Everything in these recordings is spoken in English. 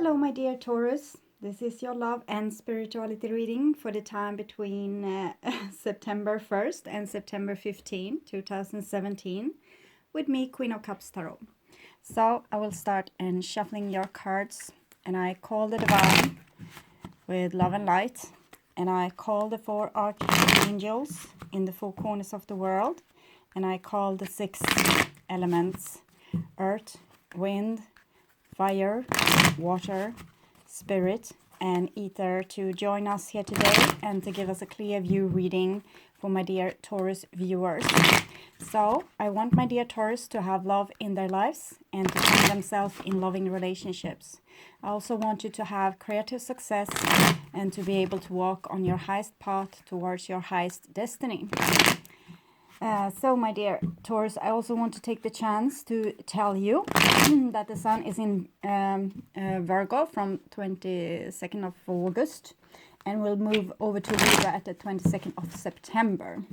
Hello, my dear Taurus. This is your love and spirituality reading for the time between September 1st and September 15, 2017, with me, Queen of Cups Tarot. So I will start and shuffling your cards, and I call the Divine with love and light, and I call the 4 archangels in the 4 corners of the world, and I call the 6 elements: earth, wind, fire, water, spirit, and ether to join us here today and to give us a clear view reading for my dear Taurus viewers. So I want my dear Taurus to have love in their lives and to find themselves in loving relationships. I also want you to have creative success and to be able to walk on your highest path towards your highest destiny. So my dear Taurus, I also want to take the chance to tell you that the sun is in Virgo from 22nd of August and will move over to Libra at the 22nd of September.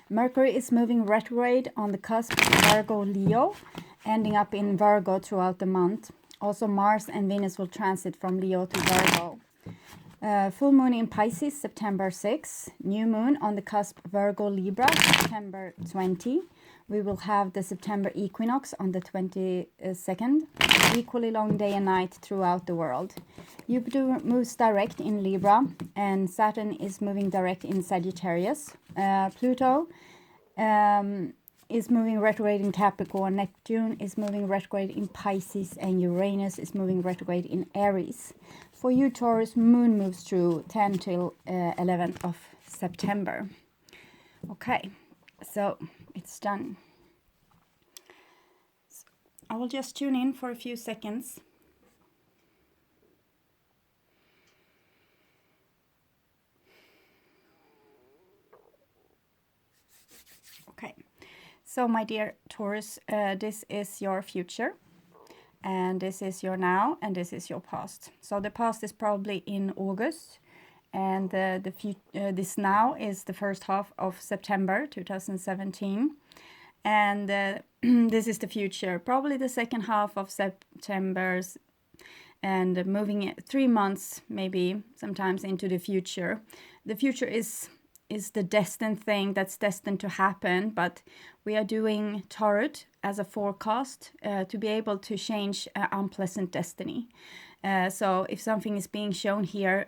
Mercury is moving retrograde on the cusp of Virgo Leo, ending up in Virgo throughout the month. Also Mars and Venus will transit from Leo to Virgo. Full moon in Pisces, September 6. New moon on the cusp Virgo Libra, September 20. We will have the September equinox on the 22nd. Equally long day and night throughout the world. Jupiter moves direct in Libra and Saturn is moving direct in Sagittarius. Pluto is moving retrograde in Capricorn. Neptune is moving retrograde in Pisces, and Uranus is moving retrograde in Aries. For you, Taurus, moon moves through 10 till 11th of September. Okay, so it's done. So I will just tune in for a few seconds. Okay, so my dear Taurus, this is your future. And this is your now, and this is your past. So the past is probably in August, and this now is the first half of September 2017. And this is the future, probably the second half of September, and moving 3 months, maybe sometimes into the future. The future is the destined thing that's destined to happen, but we are doing tarot as a forecast to be able to change unpleasant destiny. So if something is being shown here,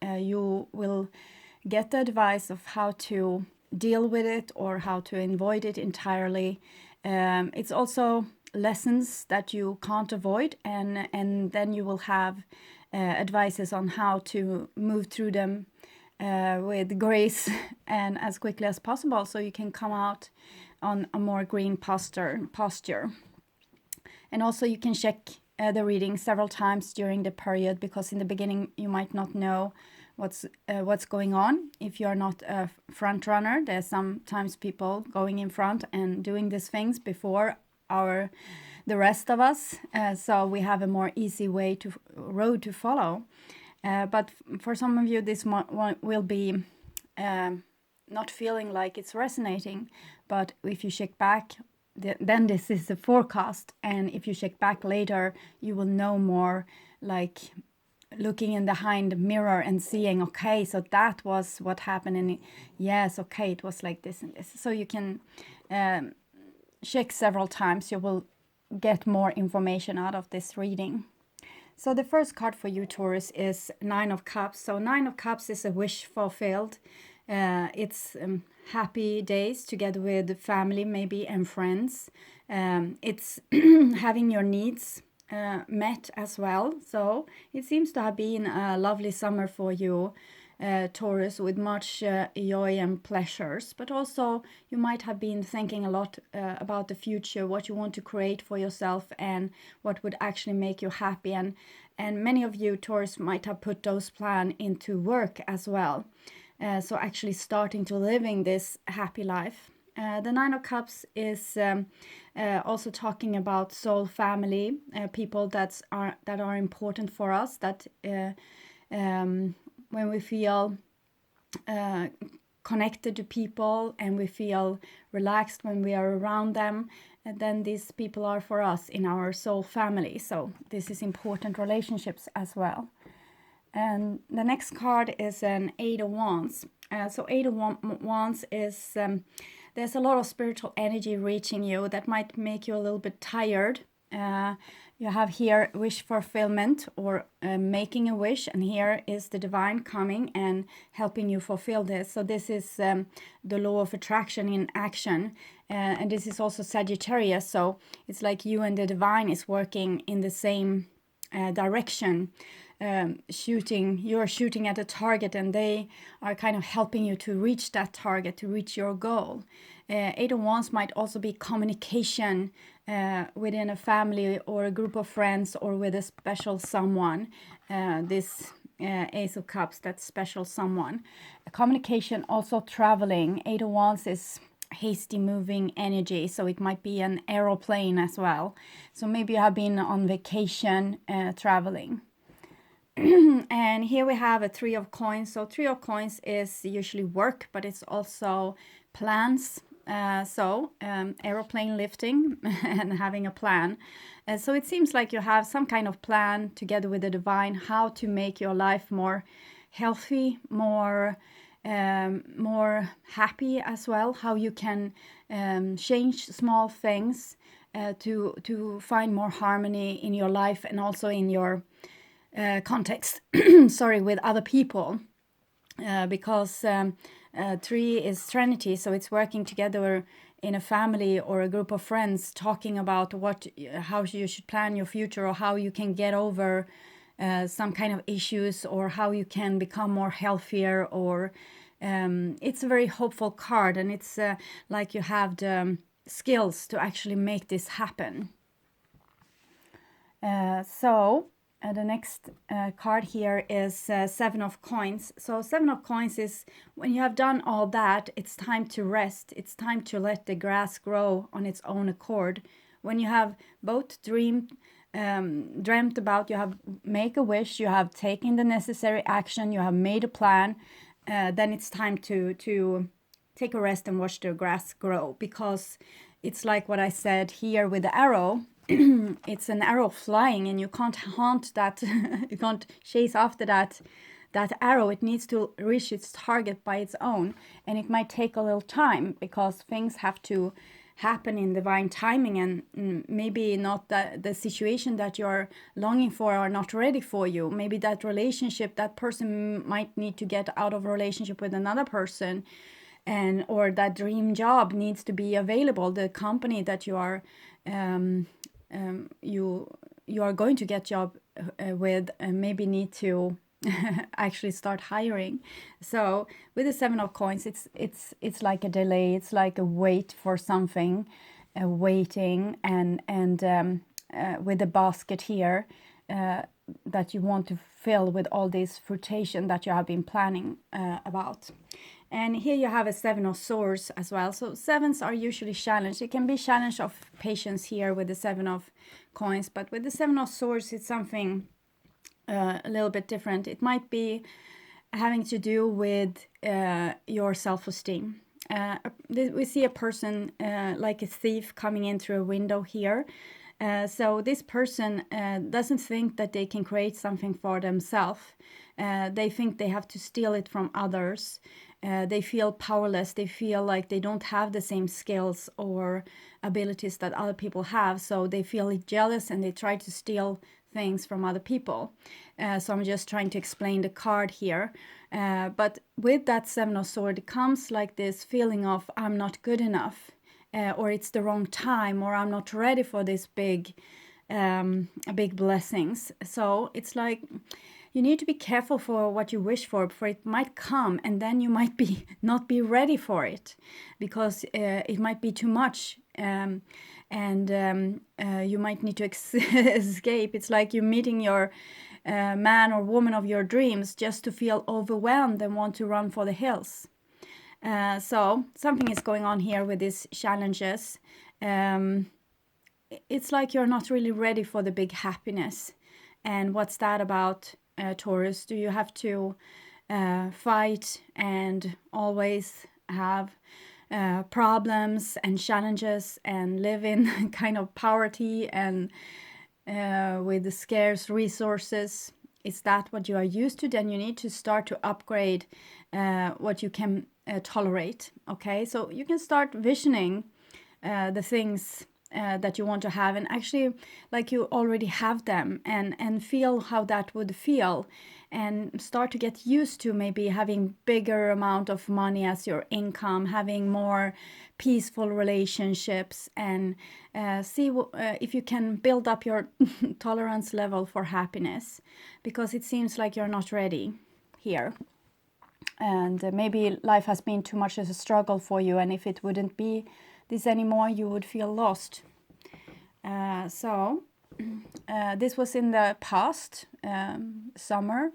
you will get the advice of how to deal with it or how to avoid it entirely. It's also lessons that you can't avoid, and then you will have advices on how to move through them with grace and as quickly as possible, so you can come out on a more green posture. And also you can check the reading several times during the period, because in the beginning you might not know what's going on. If you're not a front runner, there's sometimes people going in front and doing these things before the rest of us, so we have a more easy road to follow. But for some of you, this will be not feeling like it's resonating. But if you check back, then this is the forecast. And if you check back later, you will know more, like looking in the behind mirror and seeing, okay, so that was what happened. And yes, okay, it was like this and this. So you can check several times. You will get more information out of this reading. So the first card for you, Taurus, is 9 of Cups. So 9 of Cups is a wish fulfilled. It's happy days together with family, maybe, and friends. It's having your needs met as well. So it seems to have been a lovely summer for you, Taurus, with much joy and pleasures. But also you might have been thinking a lot about the future, what you want to create for yourself and what would actually make you happy. And many of you, Taurus, might have put those plans into work as well. So actually starting to living this happy life. The 9 of Cups is also talking about soul family, people that are important for us, that when we feel connected to people and we feel relaxed when we are around them, and then these people are for us in our soul family. So this is important relationships as well. And the next card is an Eight of Wands. So Eight of Wands is, there's a lot of spiritual energy reaching you that might make you a little bit tired. You have here wish fulfillment or making a wish, and here is the divine coming and helping you fulfill this. So this is the law of attraction in action, and this is also Sagittarius. So it's like you and the divine is working in the same direction. You're shooting at a target, and they are kind of helping you to reach that target, to reach your goal. Eight of Wands might also be communication within a family or a group of friends or with a special someone. This Ace of Cups, that special someone. Communication, also traveling. Eight of Wands is hasty moving energy, so it might be an aeroplane as well. So maybe you have been on vacation traveling. And here we have a Three of Coins. So Three of Coins is usually work, but it's also plans. Aeroplane lifting and having a plan. So it seems like you have some kind of plan together with the divine, how to make your life more healthy, more happy as well, how you can change small things to find more harmony in your life and also in your context, with other people, because three is Trinity, so it's working together in a family or a group of friends, talking about how you should plan your future, or how you can get over some kind of issues, or how you can become more healthier, or it's a very hopeful card, and it's like you have the skills to actually make this happen. The next card here is Seven of Coins. So Seven of Coins is when you have done all that, it's time to rest. It's time to let the grass grow on its own accord. When you have both dreamt about, you have make a wish, you have taken the necessary action, you have made a plan, then it's time to take a rest and watch the grass grow. Because it's like what I said here with the arrow. It's an arrow flying, and you can't hunt that. You can't chase after that arrow. It needs to reach its target by its own, and it might take a little time because things have to happen in divine timing, and maybe not the situation that you're longing for are not ready for you. Maybe that relationship, that person might need to get out of a relationship with another person, or that dream job needs to be available. The company that you are you are going to get job with, maybe need to actually start hiring. So with the Seven of Coins, it's like a delay. It's like a wait for something, waiting, and with the basket here that you want to fill with all this fruitation that you have been planning about. And here you have a Seven of Swords as well. So sevens are usually challenged. It can be challenge of patience here with the Seven of Coins, but with the Seven of Swords, it's something a little bit different. It might be having to do with your self-esteem. We see a person like a thief coming in through a window here. So this person doesn't think that they can create something for themselves. They think they have to steal it from others. They feel powerless. They feel like they don't have the same skills or abilities that other people have. So they feel jealous and they try to steal things from other people. So I'm just trying to explain the card here. But with that Seven of Swords, it comes like this feeling of I'm not good enough, or it's the wrong time, or I'm not ready for this big blessings. So it's like you need to be careful for what you wish for it might come, and then you might not be ready for it, because it might be too much, and you might need to escape. It's like you're meeting your man or woman of your dreams just to feel overwhelmed and want to run for the hills. So something is going on here with these challenges. It's like you're not really ready for the big happiness. And what's that about, Taurus? Do you have to fight and always have problems and challenges and live in kind of poverty and with scarce resources, is that what you are used to? Then you need to start to upgrade what you can tolerate. Okay, so you can start visioning the things that you want to have, and actually like you already have them, and feel how that would feel, and start to get used to maybe having bigger amount of money as your income, having more peaceful relationships, and see if you can build up your tolerance level for happiness, because it seems like you're not ready here. And maybe life has been too much as a struggle for you, and if it wouldn't be this anymore, you would feel lost. So this was in the past, summer,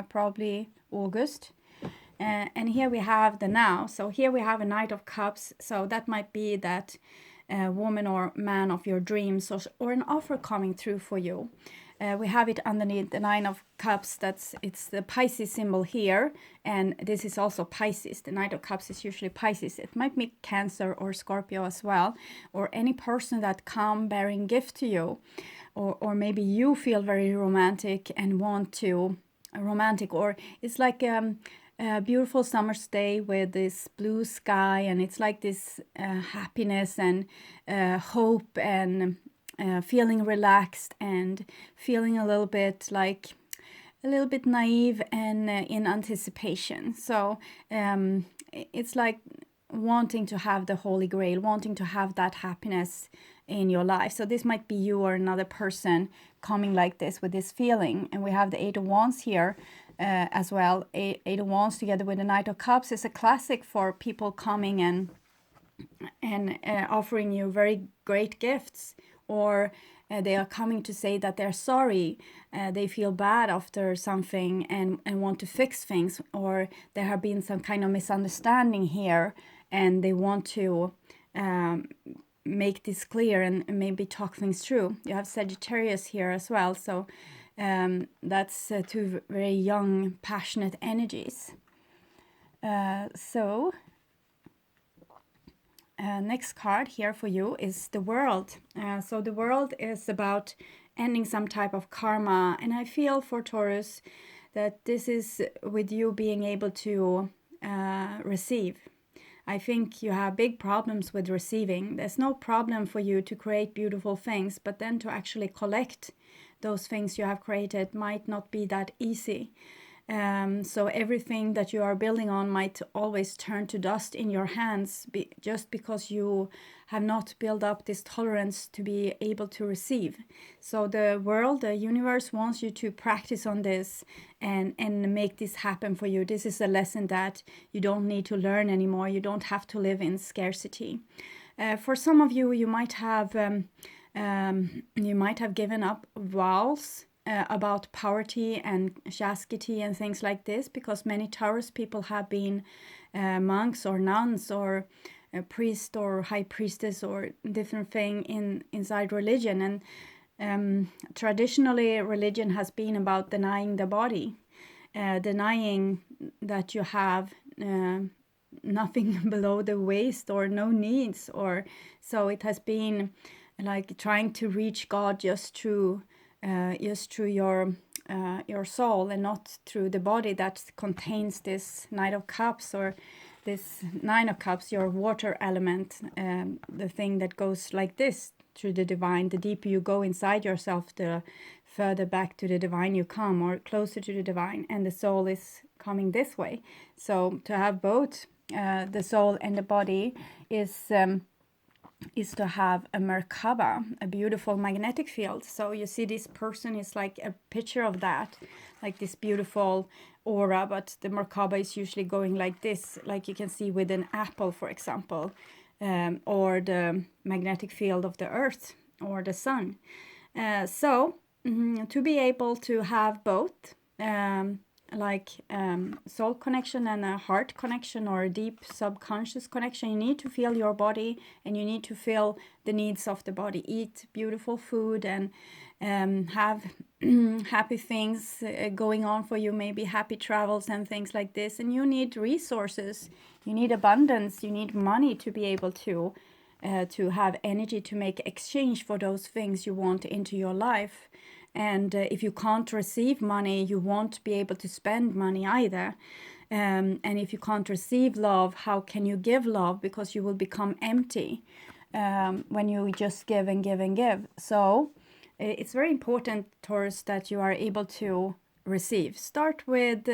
probably August. And here we have the now. So here we have a Knight of Cups. So that might be that woman or man of your dreams, or an offer coming through for you. We have it underneath the Nine of Cups. It's the Pisces symbol here, and this is also Pisces. The Knight of Cups is usually Pisces. It might be Cancer or Scorpio as well, or any person that come bearing gift to you, or maybe you feel very romantic and want to or it's like a beautiful summer's day with this blue sky, and it's like this happiness and hope and feeling relaxed and feeling a little bit naive and in anticipation. So it's like wanting to have the Holy Grail, wanting to have that happiness in your life. So this might be you or another person coming like this with this feeling. And we have the Eight of Wands here as well. Eight of Wands together with the Knight of Cups is a classic for people coming and offering you very great gifts, or they are coming to say that they're sorry, they feel bad after something and want to fix things, or there have been some kind of misunderstanding here and they want to make this clear and maybe talk things through. You have Sagittarius here as well, so that's two very young, passionate energies. Next card here for you is the World. So the World is about ending some type of karma, and I feel for Taurus that this is with you being able to receive. I think you have big problems with receiving. There's no problem for you to create beautiful things, but then to actually collect those things you have created might not be that easy. So everything that you are building on might always turn to dust in your hands just because you have not built up this tolerance to be able to receive. So the world, the universe wants you to practice on this and make this happen for you. This is a lesson that you don't need to learn anymore. You don't have to live in scarcity. For some of you, you might have given up vows about poverty and chastity and things like this, because many Taurus people have been monks or nuns or a priest or high priestess or different thing inside religion. And traditionally religion has been about denying the body, denying that you have nothing below the waist or no needs, or so it has been like trying to reach God just through your soul and not through the body that contains this Knight of Cups or this Nine of Cups, your water element, the thing that goes like this through the divine. The deeper you go inside yourself, the further back to the divine you come, or closer to the divine, and the soul is coming this way. So to have both the soul and the body is to have a Merkaba, a beautiful magnetic field. So you see this person is like a picture of that, like this beautiful aura, but the Merkaba is usually going like this, like you can see with an apple, for example, or the magnetic field of the earth or the sun. To be able to have both, soul connection and a heart connection or a deep subconscious connection, you need to feel your body and you need to feel the needs of the body. Eat beautiful food and have happy things going on for you, maybe happy travels and things like this. And you need resources, you need abundance, you need money to be able to have energy to make exchange for those things you want into your life. And if you can't receive money, you won't be able to spend money either. And if you can't receive love, how can you give love? Because you will become empty when you just give and give and give. So it's very important, Taurus, that you are able to receive. Start with,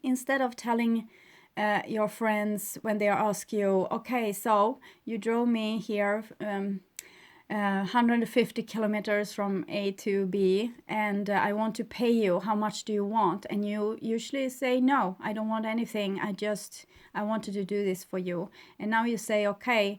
instead of telling your friends when they ask you, okay, so you drove me here 150 kilometers from A to B, and I want to pay you. How much do you want? And you usually say, no, I don't want anything. I wanted to do this for you. And now you say, okay,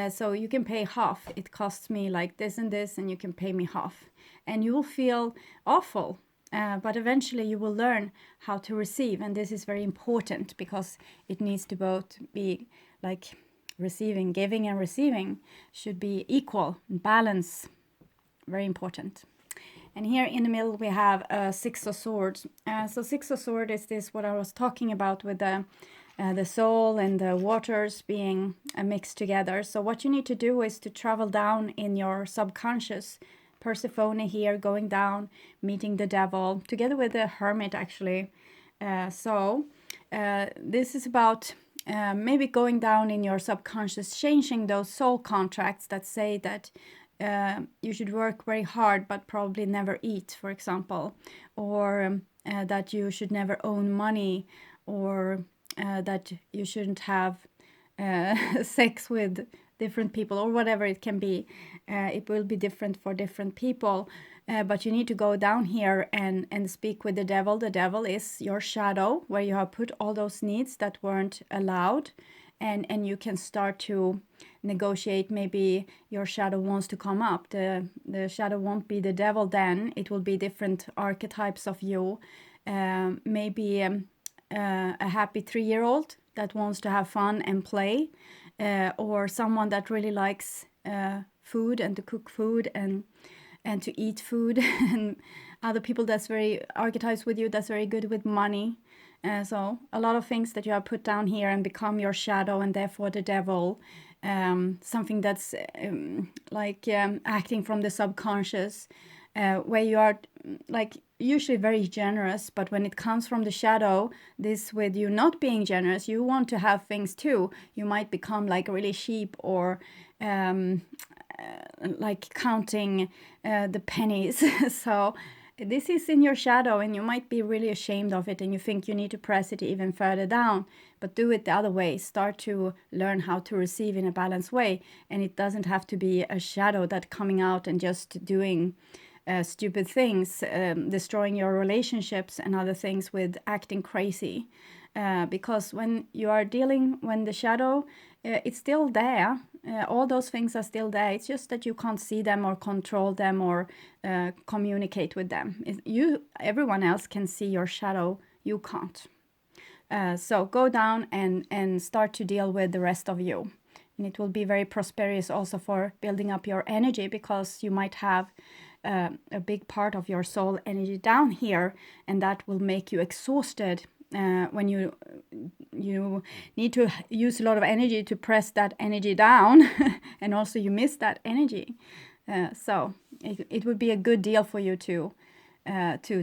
so you can pay half. It costs me like this and this, and you can pay me half. And you will feel awful. But eventually you will learn how to receive. And this is very important because it needs to both be like receiving, giving and receiving should be equal, balance, very important. And here in the middle we have a Six of Swords. So Six of Swords is this what I was talking about with the soul and the waters being mixed together. So what you need to do is to travel down in your subconscious. Persephone here going down, meeting the devil, together with the hermit actually. This is about maybe going down in your subconscious, changing those soul contracts that say that you should work very hard but probably never eat, for example, or that you should never own money, or that you shouldn't have sex with different people, or whatever it can be. It will be different for different people. But you need to go down here and speak with the devil. The devil is your shadow, where you have put all those needs that weren't allowed. And you can start to negotiate. Maybe your shadow wants to come up. The shadow won't be the devil then. It will be different archetypes of you. Maybe a happy 3-year-old that wants to have fun and play. Or someone that really likes food and to cook food and to eat food, and other people that's very archetypes with you that's very good with money. So a lot of things that you have put down here and become your shadow, and therefore the devil. Something that's acting from the subconscious, where you are like usually very generous, but when it comes from the shadow, this with you not being generous, you want to have things too. You might become like really cheap, or like counting the pennies. So this is in your shadow, and you might be really ashamed of it, and you think you need to press it even further down. But do it the other way. Start to learn how to receive in a balanced way. And it doesn't have to be a shadow that coming out and just doing stupid things, destroying your relationships and other things with acting crazy. Because when you are dealing, when the shadow, it's still there. All those things are still there. It's just that you can't see them or control them or communicate with them. Everyone else can see your shadow. You can't. So go down and start to deal with the rest of you. And it will be very prosperous also for building up your energy, because you might have a big part of your soul energy down here, and that will make you exhausted when you need to use a lot of energy to press that energy down and also you miss that energy. So it would be a good deal for you to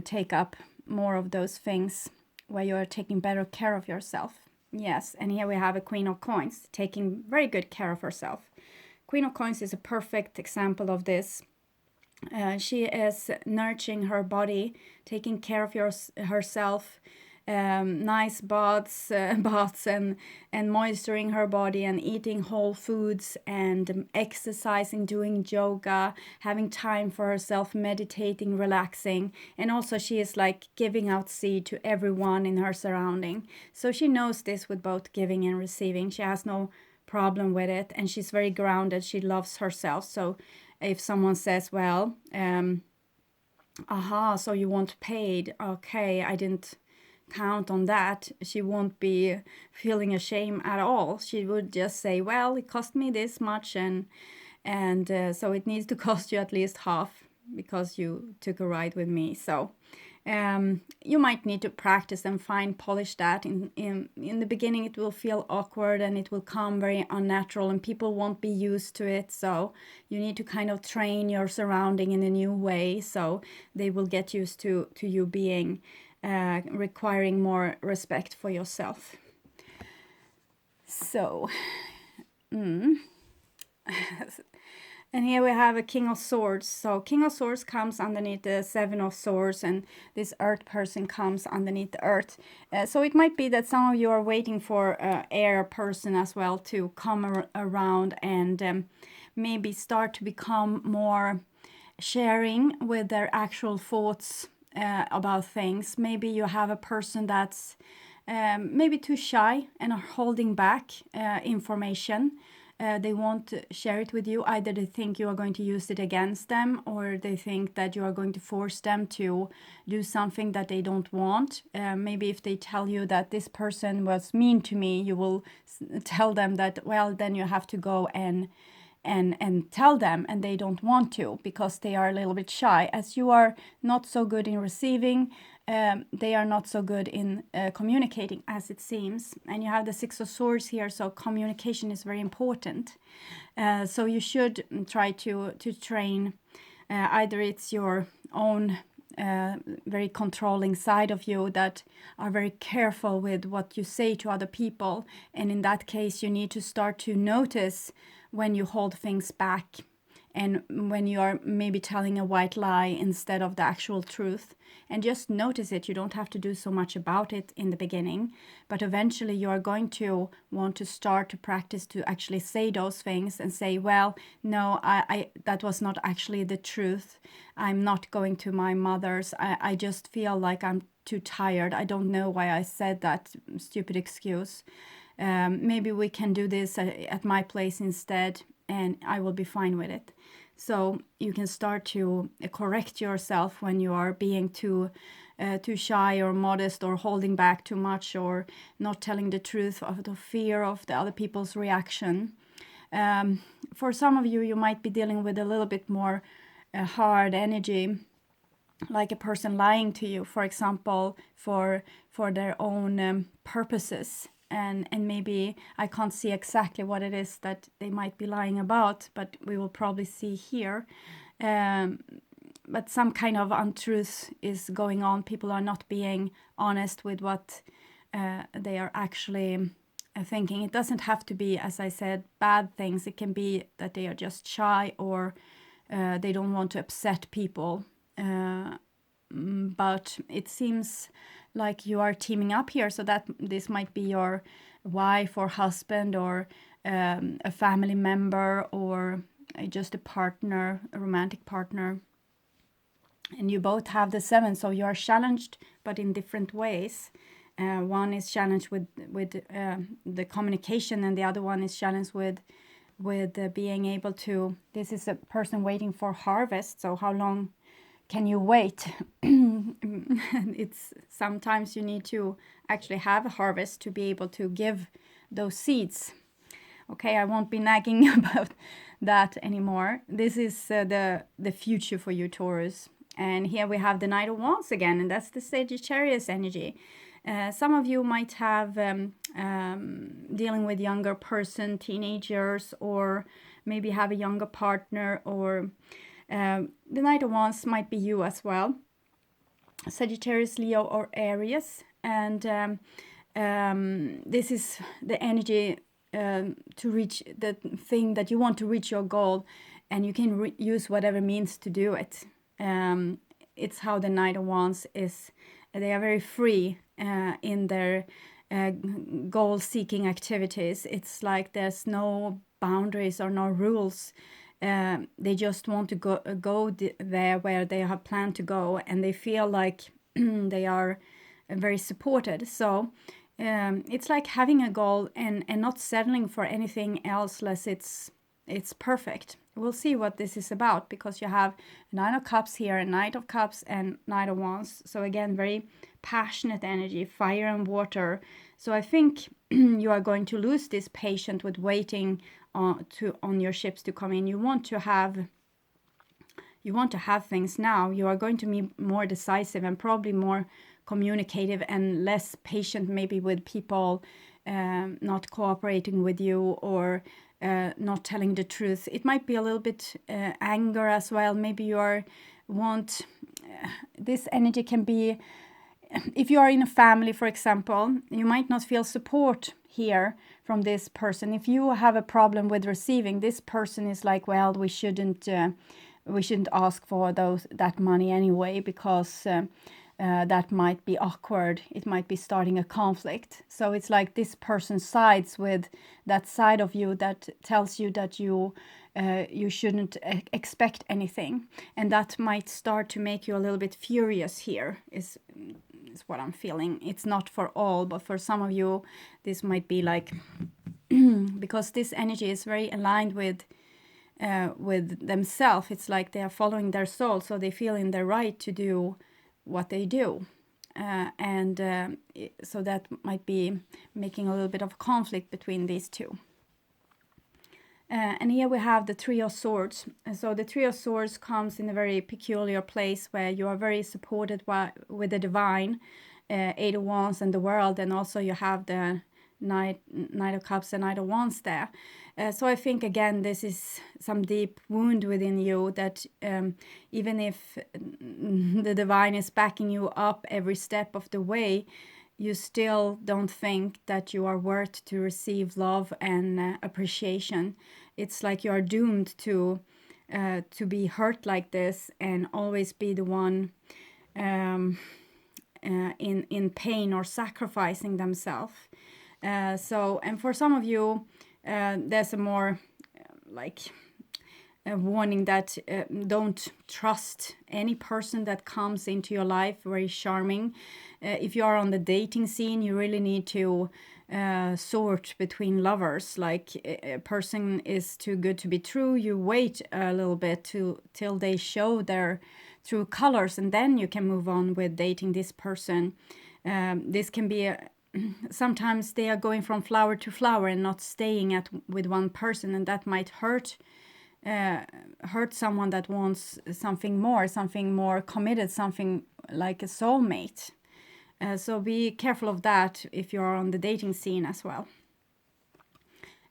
take up more of those things where you are taking better care of yourself. Yes, and here we have a Queen of Coins taking very good care of herself. Queen of Coins is a perfect example of this. She is nurturing her body, taking care of herself, nice baths and moisturizing her body, and eating whole foods, and exercising, doing yoga, having time for herself, meditating, relaxing. And also she is like giving out seed to everyone in her surrounding. So she knows this with both giving and receiving. She has no problem with it, and she's very grounded. She loves herself. So if someone says, well, so you want paid, okay, I didn't count on that, she won't be feeling ashamed at all. She would just say, well, it cost me this much, and so it needs to cost you at least half. because you took a ride with me. So you might need to practice and fine polish that. In the beginning it will feel awkward and it will come very unnatural and people won't be used to it. So you need to kind of train your surrounding in a new way so they will get used to you being requiring more respect for yourself. So and here we have a King of Swords. So King of Swords comes underneath the Seven of Swords, and this Earth person comes underneath the Earth. So it might be that some of you are waiting for an air person as well to come around and maybe start to become more sharing with their actual thoughts about things. Maybe you have a person that's maybe too shy and are holding back information. They won't share it with you. Either they think you are going to use it against them, or they think that you are going to force them to do something that they don't want. Maybe if they tell you that this person was mean to me, you will tell them that, well, then you have to go and tell them, and they don't want to because they are a little bit shy. As you are not so good in receiving, they are not so good in communicating, as it seems. And you have the Six of Swords here, so communication is very important. So you should try to train, either it's your own very controlling side of you that are very careful with what you say to other people, and in that case you need to start to notice when you hold things back and when you are maybe telling a white lie instead of the actual truth, and just notice it. You don't have to do so much about it in the beginning, but eventually you are going to want to start to practice to actually say those things and say, well, no, I that was not actually the truth. I'm not going to my mother's. I just feel like I'm too tired. I don't know why I said that stupid excuse. Maybe we can do this at my place instead, and I will be fine with it. So you can start to correct yourself when you are being too shy or modest or holding back too much or not telling the truth of the fear of the other people's reaction. For some of you, you might be dealing with a little bit more hard energy, like a person lying to you, for example, for their own purposes. And maybe I can't see exactly what it is that they might be lying about, but we will probably see here. But some kind of untruth is going on. People are not being honest with what they are actually thinking. It doesn't have to be, as I said, bad things. It can be that they are just shy or they don't want to upset people. But it seems like you are teaming up here, so that this might be your wife or husband or a family member or just a partner, a romantic partner. And you both have the Seven, so you are challenged, but in different ways. One is challenged with the communication, and the other one is challenged with being able to. This is a person waiting for harvest. So how long can you wait? It's sometimes you need to actually have a harvest to be able to give those seeds. Okay, I won't be nagging about that anymore. This is the future for you, Taurus. And here we have the Knight of Wands again, and that's the Sagittarius energy. Some of you might have dealing with younger person, teenagers, or maybe have a younger partner, or the Knight of Wands might be you as well. Sagittarius, Leo, or Aries. And this is the energy to reach the thing that you want to reach your goal, and you can use whatever means to do it. It's how the Knight of Wands is. They are very free in their goal-seeking activities. It's like there's no boundaries or no rules. They just want to go there where they have planned to go, and they feel like they are very supported. So it's like having a goal and not settling for anything else unless it's perfect. We'll see what this is about, because you have Nine of Cups here, a Knight of Cups and Knight of Wands. So again, very passionate energy, fire and water. So I think you are going to lose this patience with waiting on your ships to come in. You want to have you want to have things now. You are going to be more decisive and probably more communicative and less patient maybe with people not cooperating with you or not telling the truth. It might be a little bit anger as well. Maybe you want this energy can be, if you are in a family, for example, you might not feel support here from this person. If you have a problem with receiving, this person is like, well, we shouldn't ask for that money anyway, because that might be awkward. It might be starting a conflict. So it's like this person sides with that side of you that tells you that you shouldn't expect anything, and that might start to make you a little bit furious. Here is what I'm feeling. It's not for all, but for some of you this might be like because this energy is very aligned with themselves. It's like they are following their soul, so they feel in their right to do what they do, so that might be making a little bit of conflict between these two. And here we have the Three of Swords. So the Three of Swords comes in a very peculiar place where you are very supported with the divine, Eight of Wands and the world, and also you have the Knight of Cups and Knight of Wands there. So I think again this is some deep wound within you that even if the divine is backing you up every step of the way, you still don't think that you are worth to receive love and appreciation. It's like you are doomed to be hurt like this and always be the one in pain or sacrificing themselves. And for some of you, there's a more like a warning that don't trust any person that comes into your life, very charming. If you are on the dating scene, you really need to sort between lovers. Like a person is too good to be true, you wait a little bit till they show their true colors, and then you can move on with dating this person. This can be sometimes they are going from flower to flower and not staying with one person, and that might hurt someone that wants something more committed, something like a soulmate. So be careful of that if you are on the dating scene as well.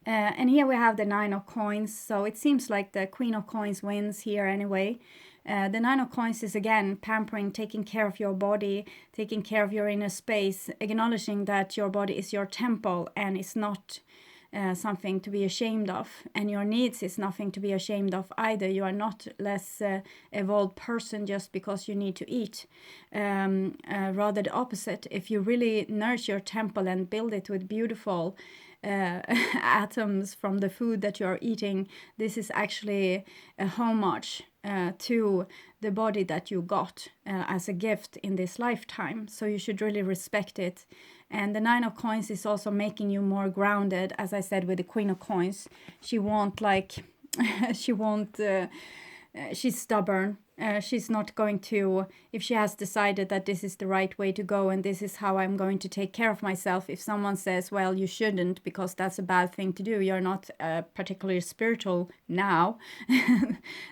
And here we have the Nine of Coins. So it seems like the Queen of Coins wins here anyway. The Nine of Coins is again pampering, taking care of your body, taking care of your inner space, acknowledging that your body is your temple and it's not something to be ashamed of, and your needs is nothing to be ashamed of either. You are not less evolved person just because you need to eat. Rather the opposite. If you really nourish your temple and build it with beautiful atoms from the food that you are eating, this is actually a homage to the body that you got as a gift in this lifetime. So you should really respect it. And the Nine of Coins is also making you more grounded. As I said with the Queen of Coins, she won't she's stubborn. She's not going to, if she has decided that this is the right way to go and this is how I'm going to take care of myself, if someone says, well, you shouldn't because that's a bad thing to do, you're not particularly spiritual now,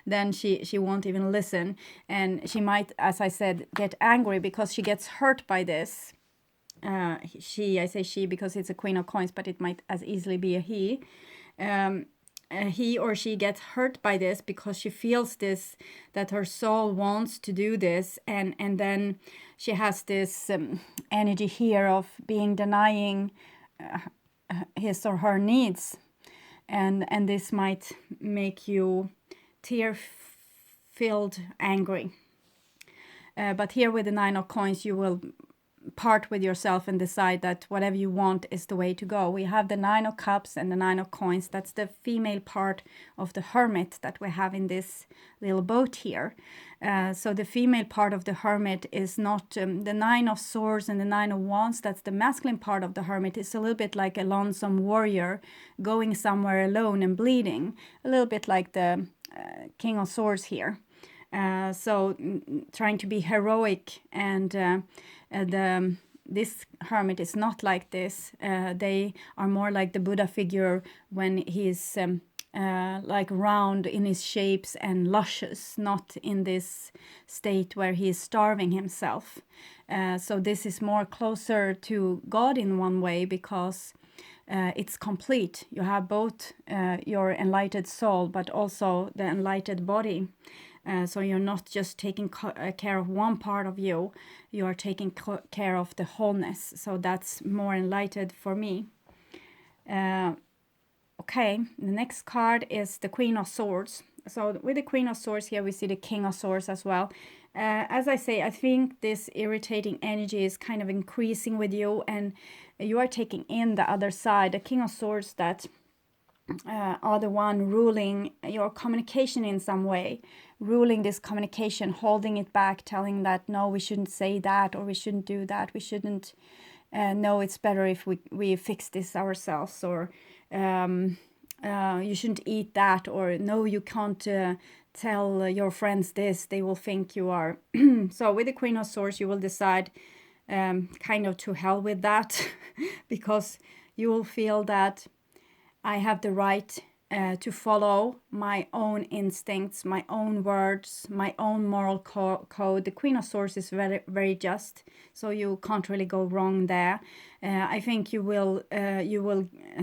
then she won't even listen. And she might, as I said, get angry because she gets hurt by this. I say she because it's a Queen of Coins, but it might as easily be a he. He or she gets hurt by this because she feels this, that her soul wants to do this, and then she has this energy here of being denying his or her needs, and this might make you tear-filled angry. But here with the Nine of Coins, you will part with yourself and decide that whatever you want is the way to go. We have the Nine of Cups and the Nine of Coins. That's the female part of the Hermit that we have in this little boat here. So the female part of the Hermit is not the Nine of Swords and the Nine of Wands. That's the masculine part of the Hermit. It's a little bit like a lonesome warrior going somewhere alone and bleeding. A little bit like the King of Swords here. So trying to be heroic, and this hermit is not like this. They are more like the Buddha figure when he's like round in his shapes and luscious, not in this state where he is starving himself. So this is more closer to God in one way, because it's complete. You have both your enlightened soul, but also the enlightened body. So you're not just taking care of one part of you, you are taking care of the wholeness. So that's more enlightened for me. Okay, the next card is the Queen of Swords. So with the Queen of Swords here, we see the King of Swords as well. As I say, I think this irritating energy is kind of increasing with you, and you are taking in the other side. The King of Swords that are the one ruling your communication in some way, ruling this communication, holding it back, telling that, no, we shouldn't say that, or we shouldn't do that, we shouldn't, no, it's better if we fix this ourselves, or you shouldn't eat that, or no, you can't tell your friends this, they will think you are. So with the Queen of Swords, you will decide kind of to hell with that, because you will feel that I have the right to follow my own instincts, my own words, my own moral code. The Queen of Swords is very, very just, so you can't really go wrong there. I think you will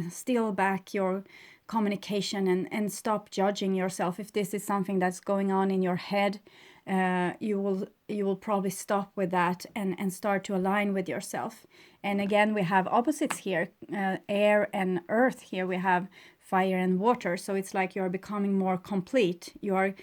steal back your communication and stop judging yourself. If this is something that's going on in your head, you will probably stop with that and start to align with yourself. And again, we have opposites here, air and earth. Here we have fire and water. So it's like you're becoming more complete. You're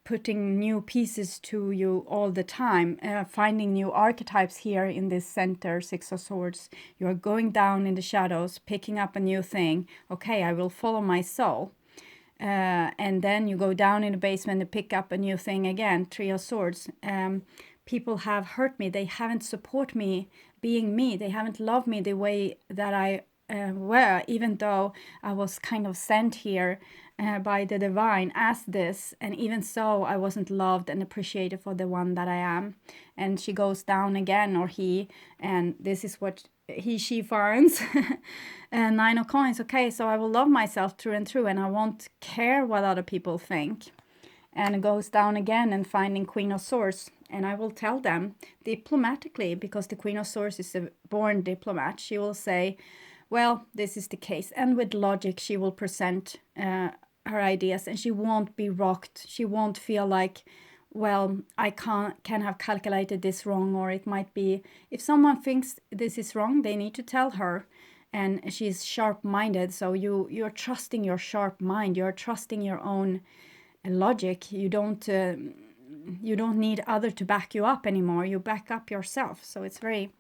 putting new pieces to you all the time, finding new archetypes here in this center, Six of Swords. You're going down in the shadows, picking up a new thing. Okay, I will follow my soul. And then you go down in the basement and pick up a new thing again, Three of Swords. People have hurt me. They haven't supported me being me. They haven't loved me the way that I were, even though I was kind of sent here by the divine as this. And even so, I wasn't loved and appreciated for the one that I am. And she goes down again, or he, and this is what she finds. And Nine of Coins. Okay, so I will love myself through and through, and I won't care what other people think. And it goes down again and finding Queen of Swords. And I will tell them diplomatically, because the Queen of Swords is a born diplomat. She will say, well, this is the case. And with logic, she will present her ideas, and she won't be rocked. She won't feel like, well, I can have calculated this wrong, or it might be, if someone thinks this is wrong, they need to tell her. And she's sharp-minded, so you're trusting your sharp mind. You're trusting your own logic. You don't need other to back you up anymore. You back up yourself. So it's very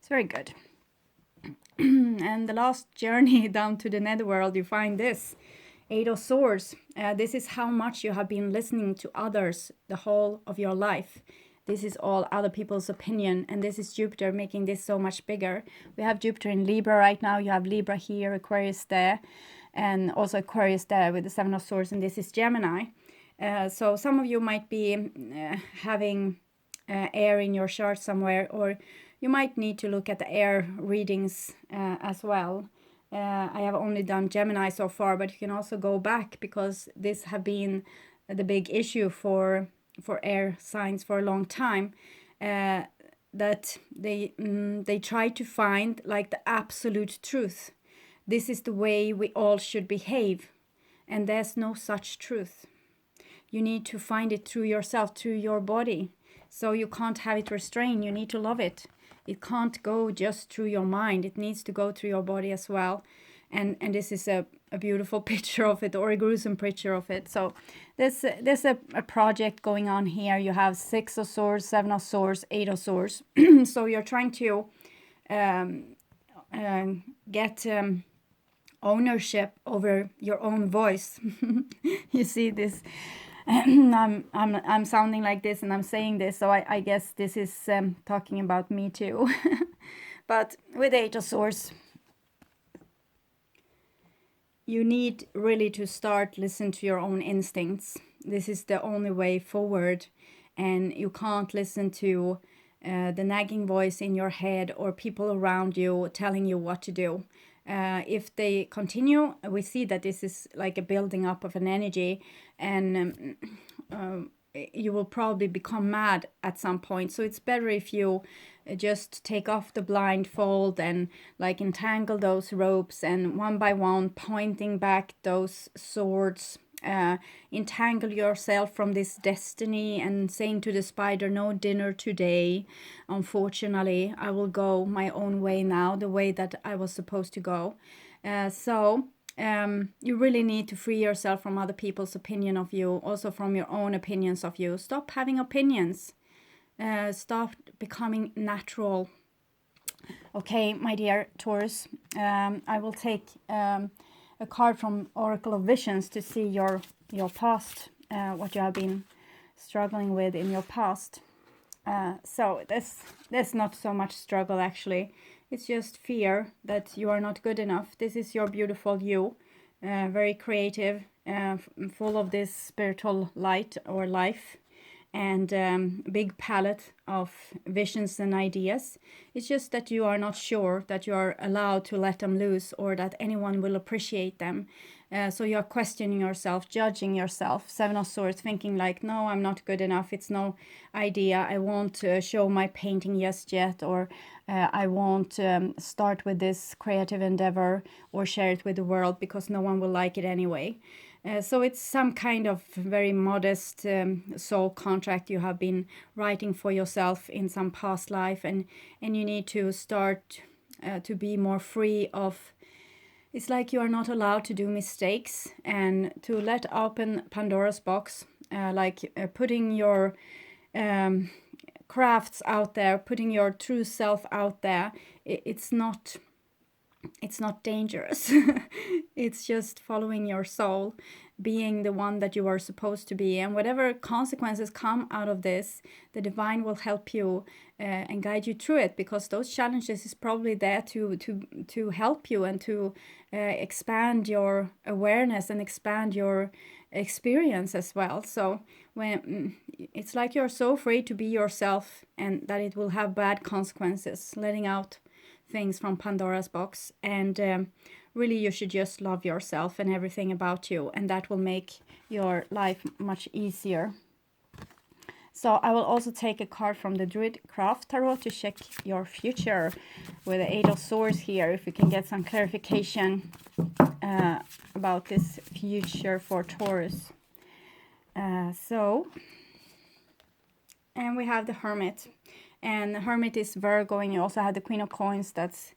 good. And the last journey down to the Nether World, you find this Eight of Swords. This is how much you have been listening to others the whole of your life. This is all other people's opinion, and this is Jupiter making this so much bigger. We have Jupiter in Libra right now. You have Libra here, Aquarius there, and also Aquarius there with the Seven of Swords, and this is Gemini. So some of you might be having air in your chart somewhere, or you might need to look at the air readings as well. I have only done Gemini so far, but you can also go back, because this have been the big issue for air signs for a long time, that they try to find like the absolute truth. This is the way we all should behave, and there's no such truth. You need to find it through yourself, through your body. So you can't have it restrained. You need to love it. It can't go just through your mind. It needs to go through your body as well. And this is a beautiful picture of it, or a gruesome picture of it. So there's a project going on here. You have Six of Swords, Seven of Swords, Eight of Swords. So you're trying to get ownership over your own voice. You see this. I'm sounding like this, and I'm saying this, so I guess this is talking about me too. But with Eight of Swords, you need really to start listen to your own instincts. This is the only way forward, and you can't listen to the nagging voice in your head or people around you telling you what to do. If they continue, we see that this is like a building up of an energy, and you will probably become mad at some point. So it's better if you just take off the blindfold and like entangle those ropes, and one by one pointing back those swords, entangle yourself from this destiny, and saying to the spider, no dinner today, unfortunately, I will go my own way now, the way that I was supposed to go. You really need to free yourself from other people's opinion of you, also from your own opinions of you. Stop having opinions. Stop becoming natural. Okay, my dear Taurus, I will take a card from Oracle of Visions to see your past, what you have been struggling with in your past. So there's not so much struggle, actually. It's just fear that you are not good enough. This is your beautiful you, very creative, full of this spiritual light or life, and big palette of visions and ideas. It's just that you are not sure that you are allowed to let them loose, or that anyone will appreciate them. So you're questioning yourself, judging yourself. Seven of Swords, thinking like, no, I'm not good enough. It's no idea. I won't show my painting just yet, or I won't start with this creative endeavor or share it with the world because no one will like it anyway. So it's some kind of very modest soul contract you have been writing for yourself in some past life, and you need to start to be more free of. It's like you are not allowed to do mistakes, and to let open Pandora's box, putting your crafts out there, putting your true self out there. It's not dangerous. It's just following your soul, being the one that you are supposed to be, and whatever consequences come out of this, the divine will help you and guide you through it, because those challenges is probably there to help you and to expand your awareness and expand your experience as well. So when it's like you're so free to be yourself, and that it will have bad consequences, letting out things from Pandora's box, and really you should just love yourself and everything about you, and that will make your life much easier. So I will also take a card from the Druid Craft Tarot to check your future with the Eight of Swords here, if we can get some clarification about this future for Taurus. And we have the Hermit. And the Hermit is Virgo, and you also have the Queen of Coins, that's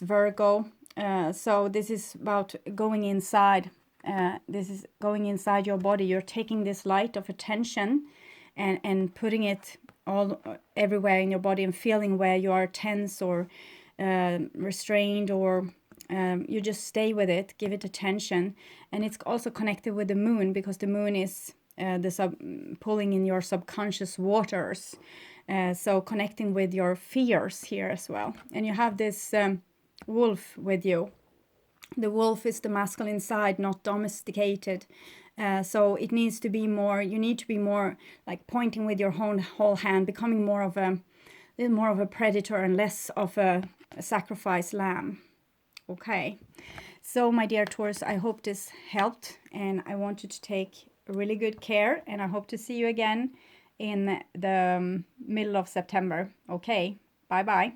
Virgo. So this is about going inside. This is going inside your body. You're taking this light of attention and putting it all everywhere in your body, and feeling where you are tense or restrained, or you just stay with it, give it attention. And it's also connected with the moon, because the moon is pulling in your subconscious waters. So connecting with your fears here as well. And you have this wolf with you. The wolf is the masculine side, not domesticated. So it needs to be more, you need to be more like pointing with your whole hand, becoming more of a little more of a predator and less of a sacrifice lamb. Okay. So my dear Taurus, I hope this helped, and I want you to take really good care, and I hope to see you again in the middle of September. Okay, bye bye.